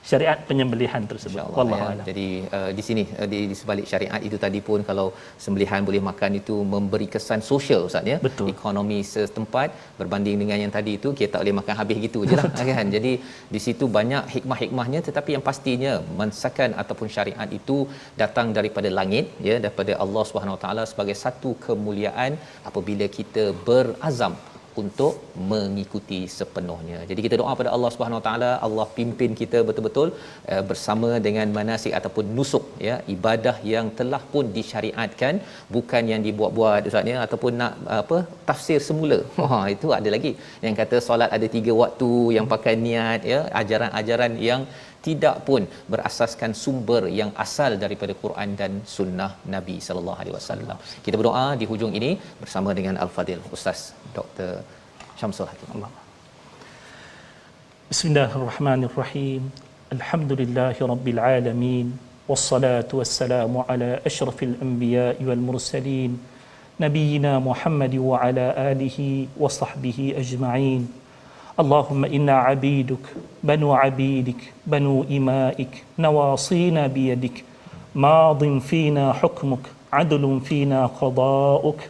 syariat penyembelihan tersebut. Wallahu a'lam. Jadi di sini di sebalik syariat itu tadi pun, kalau sembelihan boleh makan itu memberi kesan sosial Ustaz ya. Ekonomi setempat berbanding dengan yang tadi itu kita tak boleh makan habis gitu jelah kan. Jadi di situ banyak hikmah-hikmahnya, tetapi yang pastinya mansakan ataupun syariat itu datang daripada langit ya, daripada Allah Subhanahu Wa Taala sebagai satu kemuliaan apabila kita berazam untuk mengikuti sepenuhnya. Jadi kita doa pada Allah Subhanahu Wa Taala, Allah pimpin kita betul-betul bersama dengan manasik ataupun nusuk ya, ibadah yang telah pun disyariatkan, bukan yang dibuat-buat Ustaz ya, ataupun nak tafsir semula. Itu ada lagi yang kata solat ada 3 waktu, yang pakai niat ya, ajaran-ajaran yang tidak pun berasaskan sumber yang asal daripada Quran dan sunnah Nabi sallallahu alaihi wasallam. Kita berdoa di hujung ini bersama dengan Al-Fadil Ustaz Dr. Syamsul Hakim. Bismillahirrahmanirrahim. Alhamdulillahirabbil alamin. Wassalatu wassalamu ala asyrafil anbiya'i wal mursalin nabiyina Muhammad wa ala alihi wa sahbihi ajma'in. اللهم إنا عبيدك بنو عبيدك بنو إمائك نواصينا بيدك ماض فينا حكمك عدل فينا قضاؤك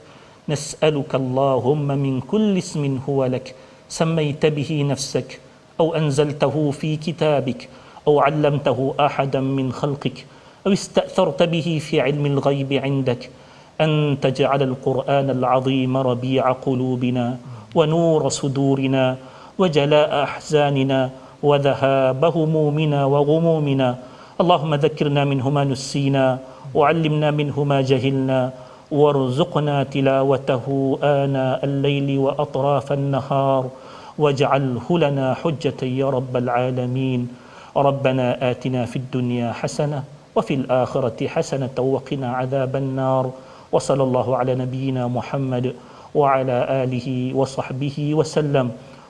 نسألك اللهم من كل اسم هو لك سميت به نفسك أو أنزلته في كتابك أو علمته أحدا من خلقك أو استأثرت به في علم الغيب عندك أن تجعل القرآن العظيم ربيع قلوبنا ونور صدورنا وجلاء أحزاننا وذهاب همومنا وغمومنا. اللهم ذكرنا منه ما نسينا وعلمنا منه ما جهلنا وارزقنا تلاوته آناء الليل وأطراف النهار واجعله لنا حجة يا رب العالمين. ربنا آتنا في الدنيا حسنة وفي الآخرة حسنة وقنا عذاب النار. وصلى الله على نبينا محمد وعلى آله وصحبه وسلم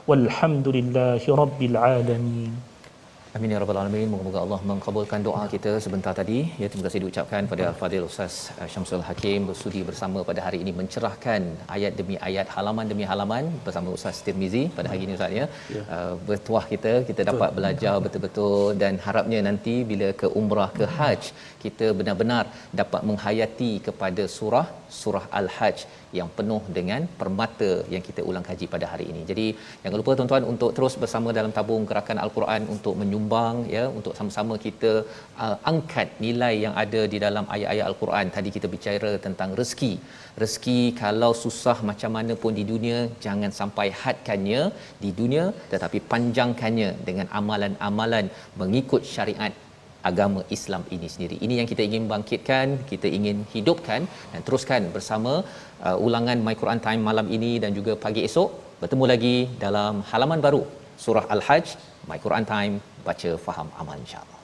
والحمد لله رب العالمين. Amin ya rabbal alamin. Moga-moga Allah mengabulkan doa kita sebentar tadi. Ya, terima kasih diucapkan pada Al-Fadhil Ustaz Syamsul Hakim bersudi bersama pada hari ini mencerahkan ayat demi ayat, halaman demi halaman bersama Ustaz Tirmizi pada hari ini Ustaz ya. Bertuah kita dapat belajar betul-betul dan harapnya nanti bila ke umrah ke haji kita benar-benar dapat menghayati kepada surah Al-Hajj yang penuh dengan permata yang kita ulang kaji pada hari ini. Jadi jangan lupa tuan-tuan untuk terus bersama dalam tabung gerakan Al-Quran untuk menyumbang ya, untuk sama-sama kita angkat nilai yang ada di dalam ayat-ayat Al-Quran. Tadi kita bicara tentang rezeki. Rezeki kalau susah macam mana pun di dunia, jangan sampai hadkannya di dunia, tetapi panjangkannya dengan amalan-amalan mengikut syariat agama Islam ini sendiri. Ini yang kita ingin bangkitkan, kita ingin hidupkan dan teruskan bersama ulangan My Quran Time malam ini dan juga pagi esok. Bertemu lagi dalam halaman baru surah Al-Hajj. My Quran Time, baca, faham, amal, insya-Allah.